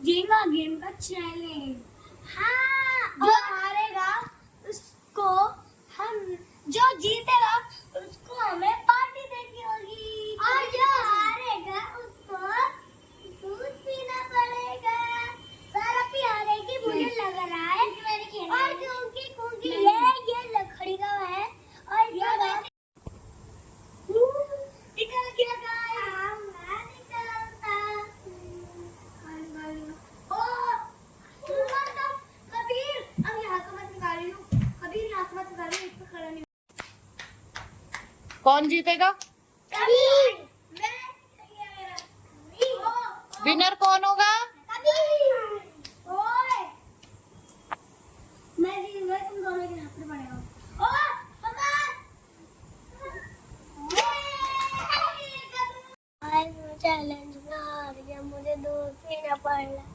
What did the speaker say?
Jenga game का challenge. हाँ, जो हारेगा उसको हम, जो जीतेगा उसको हमें पार्टी देनी होगी, और जो हारेगा उसको दूध पीना पड़ेगा। सारा पियाने की मुझे लग रहा है, और क्योंकि ये लकड़ी का है, और ये निकल गया गाइस। मैं निकलता कबीर, अब यहाँ तो मत निकालियो, कबीर यहाँ तो मत निकालियो, इस पे खड़ा नहीं। कौन जीतेगा? कबीर। विनर कौन होगा? कबीर। ओए, मैं जीतूंगा, तुम दोनों के हाथ में पड़ेगा। ओ पकड़। आज मैं चैलेंज में हार गया, मुझे दूध पीना पड़ रहा है।